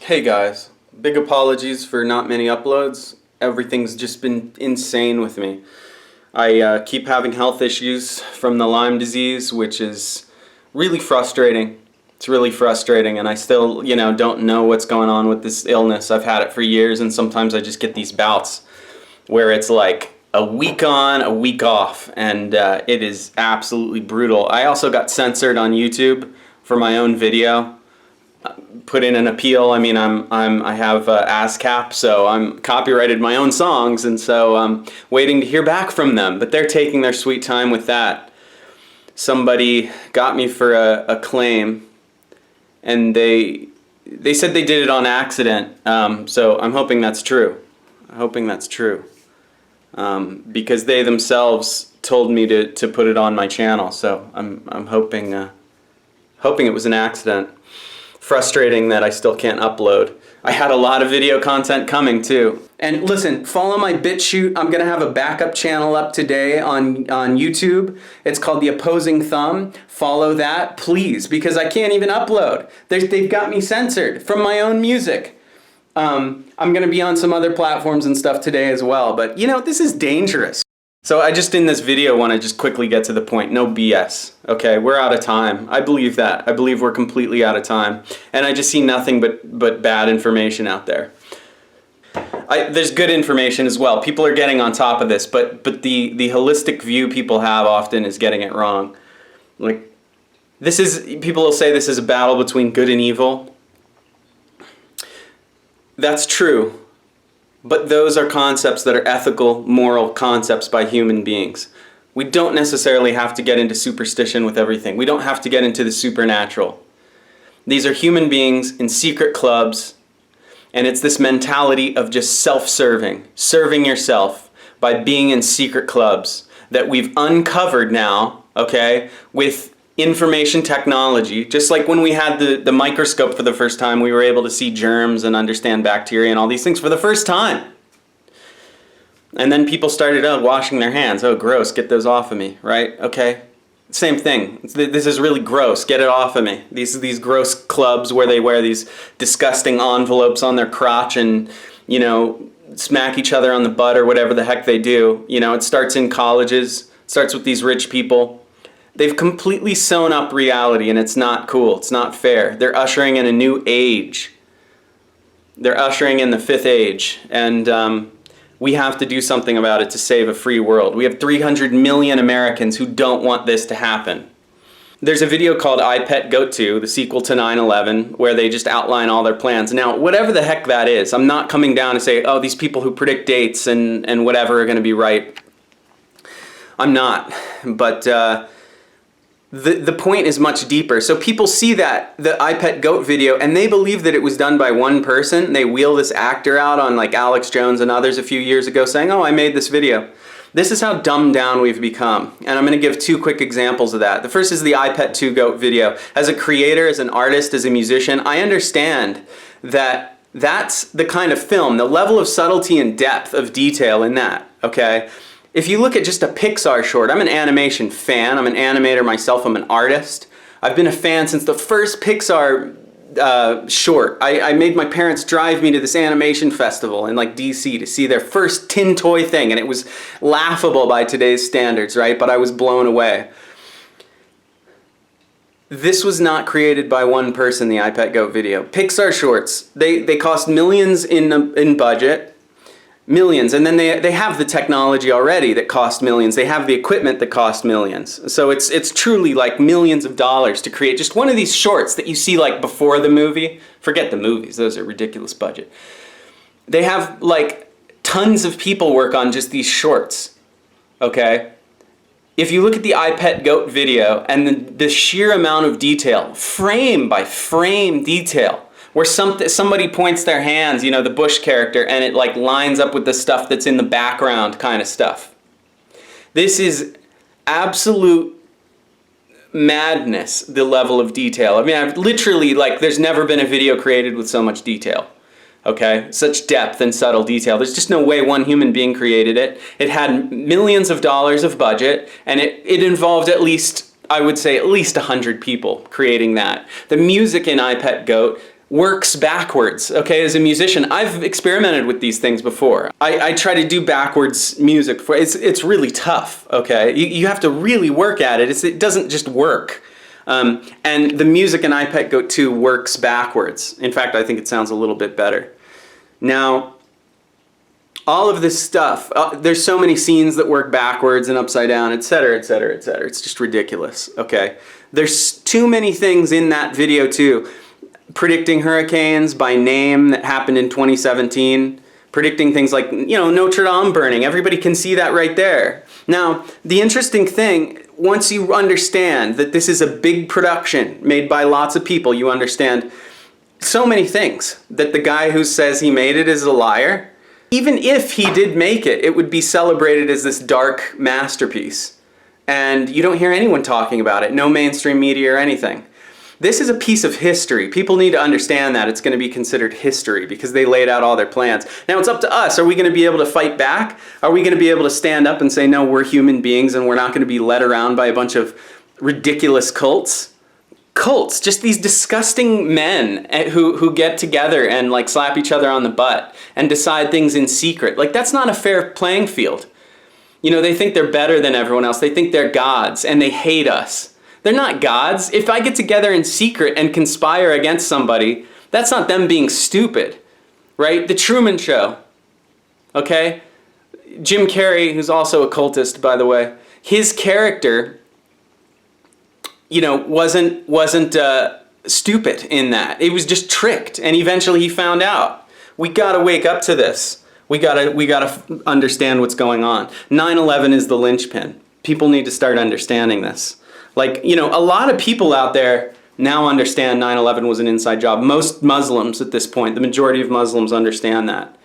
Hey guys, big apologies for not many uploads. Everything's just been insane with me. I keep having health issues from the Lyme disease, which is really frustrating. It's really frustrating, and I still, don't know what's going on with this illness. I've had it for years, and sometimes I just get these bouts where it's like a week on, a week off, and it is absolutely brutal. I also got censored on YouTube for my own video. Put in an appeal. I mean, I have ASCAP, so I'm copyrighted my own songs, and so I'm waiting to hear back from them. But they're taking their sweet time with that. Somebody got me for a claim, and they said they did it on accident. So I'm hoping that's true. I'm hoping that's true, because they themselves told me to put it on my channel. So I'm hoping it was an accident. Frustrating that I still can't upload. I had a lot of video content coming too. And listen, follow my BitChute. I'm gonna have a backup channel up today on YouTube. It's called The Opposing Thumb. Follow that, please, because I can't even upload. They've got me censored from my own music. I'm gonna be on some other platforms and stuff today as well, but this is dangerous. So I just in this video want to just quickly get to the point. No BS. Okay, we're out of time. I believe that. I believe we're completely out of time. And I just see nothing but bad information out there. There's good information as well. People are getting on top of this, but the holistic view people have often is getting it wrong. Like, people will say this is a battle between good and evil. That's true. But those are concepts that are ethical, moral concepts by human beings. We don't necessarily have to get into superstition with everything. We don't have to get into the supernatural. These are human beings in secret clubs, and it's this mentality of just self-serving, serving yourself by being in secret clubs that we've uncovered now, okay, with information technology. Just like when we had the microscope for the first time, we were able to see germs and understand bacteria and all these things for the first time. And then people started washing their hands. Oh, gross, get those off of me, right? Okay, same thing. This is really gross, get it off of me. These gross clubs where they wear these disgusting envelopes on their crotch and, smack each other on the butt or whatever the heck they do. It starts in colleges, it starts with these rich people. They've completely sewn up reality, and it's not cool. It's not fair. They're ushering in a new age. They're ushering in the fifth age, and we have to do something about it to save a free world. We have 300 million Americans who don't want this to happen. There's a video called pET, the sequel to 9/11, where they just outline all their plans. Now, whatever the heck that is, I'm not coming down to say, oh, these people who predict dates and whatever are going to be right. I'm not, but the point is much deeper. So people see the pET video, and they believe that it was done by one person. They wheel this actor out on like Alex Jones and others a few years ago saying, oh, I made this video. This is how dumbed down we've become. And I'm going to give two quick examples of that. The first is the pET gOAT video. As a creator, as an artist, as a musician, I understand that that's the kind of film, the level of subtlety and depth of detail in that, okay? If you look at just a Pixar short, I'm an animation fan, I'm an animator myself, I'm an artist. I've been a fan since the first Pixar short. I made my parents drive me to this animation festival in like DC to see their first tin toy thing, and it was laughable by today's standards, right? But I was blown away. This was not created by one person, the pET video. Pixar shorts, they cost millions in budget. Millions, and then they have the technology already that cost millions. They have the equipment that cost millions. So it's truly like millions of dollars to create just one of these shorts that you see like before the movie. Forget the movies, those are ridiculous budget. They have like tons of people work on just these shorts, okay? If you look at the pET video and the sheer amount of detail, frame by frame detail, where somebody points their hands, the Bush character, and it like lines up with the stuff that's in the background kind of stuff. This is absolute madness, the level of detail. I mean, I've literally, there's never been a video created with so much detail. Okay? Such depth and subtle detail. There's just no way one human being created it. It had millions of dollars of budget, and it involved I would say at least 100 people creating that. The music in pET works backwards, okay? As a musician, I've experimented with these things before. I try to do backwards music before. It's really tough, okay? You have to really work at it. It doesn't just work. And the music in pET gOAT 2 works backwards. In fact, I think it sounds a little bit better. Now, all of this stuff, there's so many scenes that work backwards and upside down, etc., etc., etc. It's just ridiculous, okay? There's too many things in that video too. Predicting hurricanes by name that happened in 2017. Predicting things like, Notre Dame burning. Everybody can see that right there. Now, the interesting thing, once you understand that this is a big production made by lots of people, you understand so many things. That the guy who says he made it is a liar. Even if he did make it, it would be celebrated as this dark masterpiece. And you don't hear anyone talking about it. No mainstream media or anything. This is a piece of history. People need to understand that it's going to be considered history because they laid out all their plans. Now it's up to us. Are we going to be able to fight back? Are we going to be able to stand up and say, no, we're human beings and we're not going to be led around by a bunch of ridiculous cults? Cults, just these disgusting men who get together and like slap each other on the butt and decide things in secret. Like, that's not a fair playing field. They think they're better than everyone else. They think they're gods and they hate us. They're not gods. If I get together in secret and conspire against somebody, that's not them being stupid, right? The Truman Show, okay? Jim Carrey, who's also a cultist, by the way, his character, wasn't stupid in that. It was just tricked, and eventually he found out. We gotta wake up to this. We gotta understand what's going on. 9/11 is the linchpin. People need to start understanding this. Like, a lot of people out there now understand 9/11 was an inside job. Most Muslims at this point, the majority of Muslims understand that.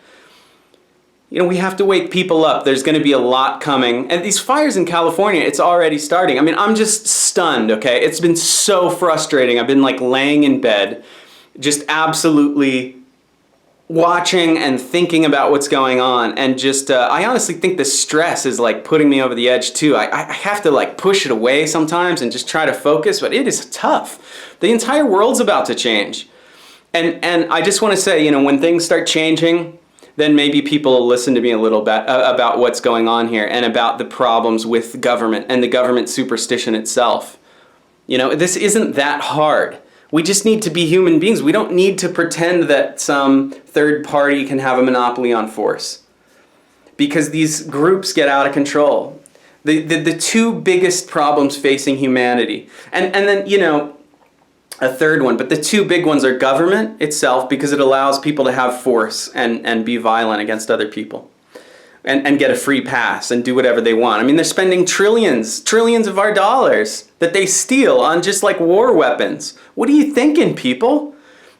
We have to wake people up. There's going to be a lot coming. And these fires in California, it's already starting. I mean, I'm just stunned, okay? It's been so frustrating. I've been like laying in bed, just absolutely watching and thinking about what's going on, and just I honestly think the stress is like putting me over the edge too. I have to like push it away sometimes and just try to focus, but it is tough. The entire world's about to change, and I just want to say, when things start changing, then maybe people will listen to me a little bit about what's going on here and about the problems with government and the government superstition itself. This isn't that hard. We just need to be human beings. We don't need to pretend that some third party can have a monopoly on force, because these groups get out of control. The two biggest problems facing humanity, and then, a third one, but the two big ones are government itself, because it allows people to have force and be violent against other people. And get a free pass and do whatever they want. I mean, they're spending trillions of our dollars that they steal on just like war weapons. What are you thinking, people?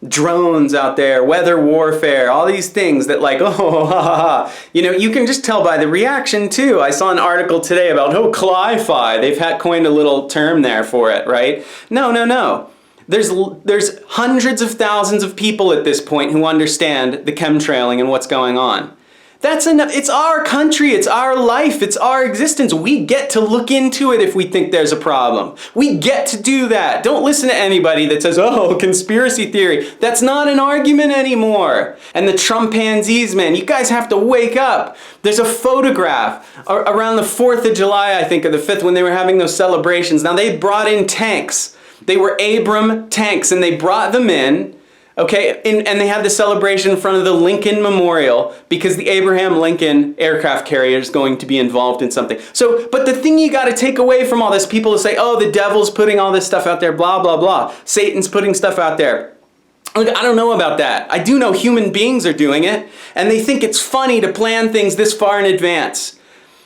Drones out there, weather warfare, all these things that like, oh, ha, ha, ha. You can just tell by the reaction too. I saw an article today about, cli-fi. They've coined a little term there for it, right? No. There's hundreds of thousands of people at this point who understand the chemtrailing and what's going on. That's enough. It's our country. It's our life. It's our existence. We get to look into it if we think there's a problem. We get to do that. Don't listen to anybody that says, oh, conspiracy theory. That's not an argument anymore. And the Trumpanzees, man, you guys have to wake up. There's a photograph around the 4th of July, I think, or the 5th, when they were having those celebrations. Now, they brought in tanks. They were Abram tanks, and they brought them in. Okay, and they had the celebration in front of the Lincoln Memorial because the Abraham Lincoln aircraft carrier is going to be involved in something. So, but the thing you got to take away from all this, people who say, oh, the devil's putting all this stuff out there, blah, blah, blah. Satan's putting stuff out there. Look, I don't know about that. I do know human beings are doing it, and they think it's funny to plan things this far in advance.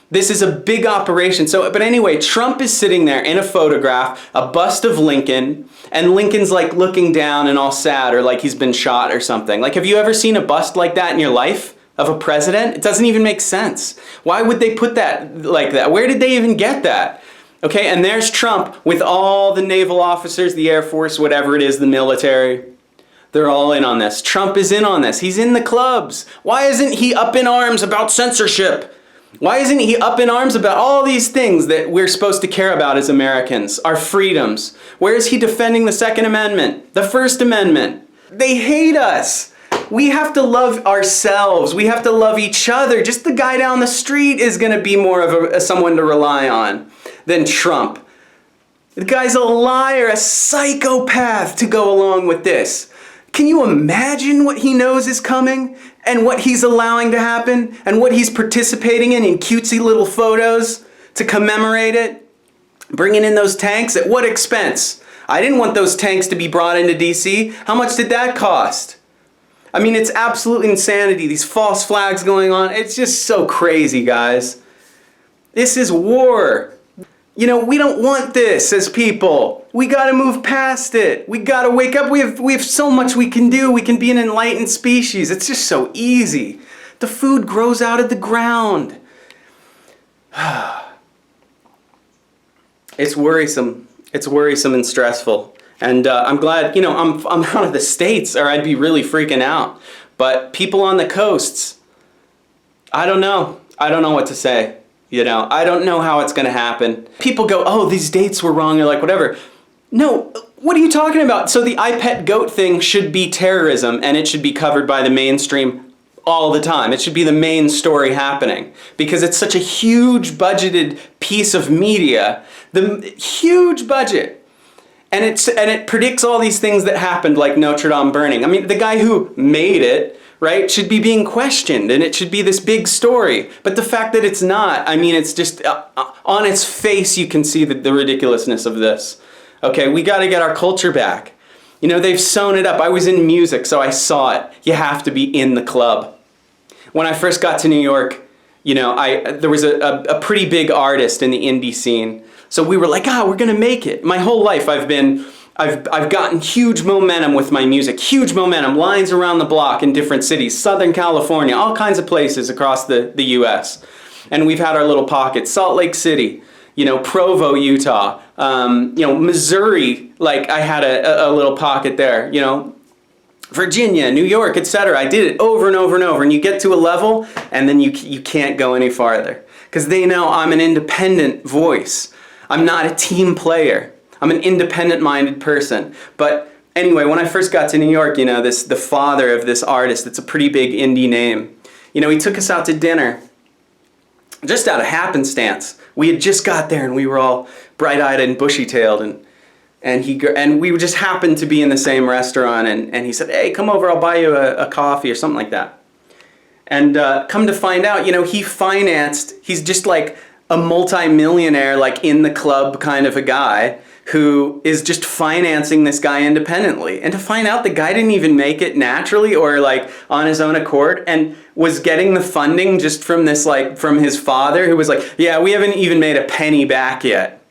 This is a big operation. So, but anyway, Trump is sitting there in a photograph, a bust of Lincoln, and Lincoln's like looking down and all sad, or like he's been shot or something. Like, have you ever seen a bust like that in your life of a president? It doesn't even make sense. Why would they put that like that? Where did they even get that? Okay, and there's Trump with all the naval officers, the Air Force, whatever it is, the military. They're all in on this. Trump is in on this. He's in the clubs. Why isn't he up in arms about censorship? Why isn't he up in arms about all these things that we're supposed to care about as Americans, our freedoms? Where is he defending the Second Amendment, the First Amendment? They hate us. We have to love ourselves. We have to love each other. Just the guy down the street is going to be more of someone to rely on than Trump. The guy's a liar, a psychopath to go along with this. Can you imagine what he knows is coming and what he's allowing to happen and what he's participating in cutesy little photos to commemorate it? Bringing in those tanks at what expense? I didn't want those tanks to be brought into DC. How much did that cost? I mean, it's absolute insanity. These false flags going on. It's just so crazy, guys. This is war. You know, we don't want this as people. We gotta move past it. We gotta wake up. We have so much we can do. We can be an enlightened species. It's just so easy. The food grows out of the ground. It's worrisome. It's worrisome and stressful. And I'm glad, you know, I'm out of the States, or I'd be really freaking out. But people on the coasts, I don't know. I don't know what to say. You know, I don't know how it's going to happen. People go, oh, these dates were wrong, or like whatever. No, what are you talking about? So the pET gOAT thing should be terrorism, and it should be covered by the mainstream all the time. It should be the main story happening because it's such a huge budgeted piece of media, the huge budget. And it predicts all these things that happened, like Notre Dame burning. I mean, the guy who made it, right, should be being questioned, and it should be this big story. But the fact that it's not, I mean, it's just, on its face, you can see the ridiculousness of this. Okay, we got to get our culture back. You know, they've sewn it up. I was in music, so I saw it. You have to be in the club. When I first got to New York, you know, there was a pretty big artist in the indie scene. So we were like, we're gonna make it. My whole life I've gotten huge momentum with my music, huge momentum, lines around the block in different cities, Southern California, all kinds of places across the US. And we've had our little pockets, Salt Lake City, you know, Provo, Utah, you know, Missouri, like I had a little pocket there, you know, Virginia, New York, etc. I did it over and over and over, and you get to a level and then you can't go any farther because they know I'm an independent voice. I'm not a team player. I'm an independent-minded person. But anyway, when I first got to New York, you know, the father of this artist, it's a pretty big indie name. You know, he took us out to dinner, just out of happenstance. We had just got there, and we were all bright-eyed and bushy-tailed, and we just happened to be in the same restaurant, and he said, hey, come over, I'll buy you a coffee or something like that. And come to find out, you know, he's just like a multi-millionaire, like in the club kind of a guy who is just financing this guy independently. And to find out the guy didn't even make it naturally or like on his own accord and was getting the funding just from this, like from his father who was like, yeah, we haven't even made a penny back yet.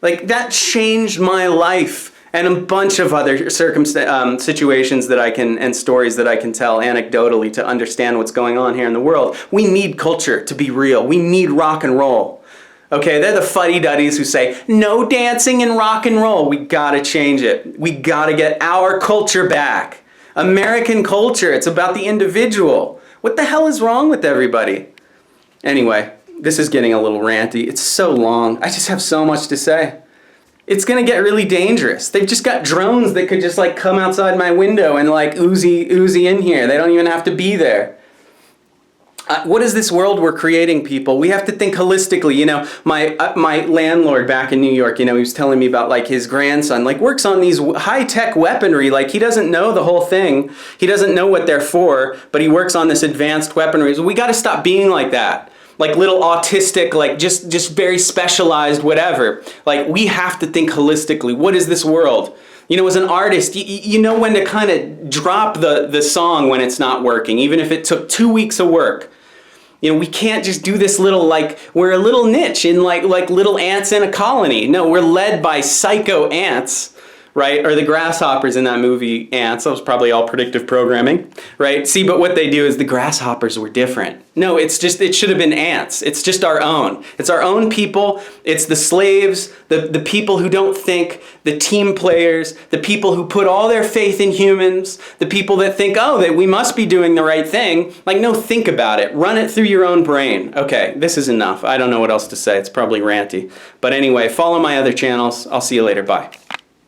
Like that changed my life and a bunch of other situations that I can, and stories that I can tell anecdotally to understand what's going on here in the world. We need culture to be real. We need rock and roll. Okay, they're the fuddy-duddies who say, no dancing and rock and roll. We gotta change it. We gotta get our culture back. American culture, it's about the individual. What the hell is wrong with everybody? Anyway, this is getting a little ranty. It's so long. I just have so much to say. It's gonna get really dangerous. They've just got drones that could just like come outside my window and like oozy in here. They don't even have to be there. What is this world we're creating, people? We have to think holistically. You know, my landlord back in New York, you know, he was telling me about like his grandson, like works on these high-tech weaponry. Like he doesn't know the whole thing. He doesn't know what they're for, but he works on this advanced weaponry. So we gotta stop being like that. Like little autistic, like just very specialized whatever. Like we have to think holistically. What is this world? You know, as an artist, you know when to kind of drop the song when it's not working, even if it took 2 weeks of work. You know, we can't just do this little, like, we're a little niche in like little ants in a colony. No, we're led by psycho ants, right? Or the grasshoppers in that movie, Ants. That was probably all predictive programming, right? See, but what they do is the grasshoppers were different. No, it should have been ants. It's just our own. It's our own people. It's the slaves, the people who don't think, the team players, the people who put all their faith in humans, the people that think, oh, that we must be doing the right thing. Like, no, think about it. Run it through your own brain. Okay, this is enough. I don't know what else to say. It's probably ranty. But anyway, follow my other channels. I'll see you later. Bye.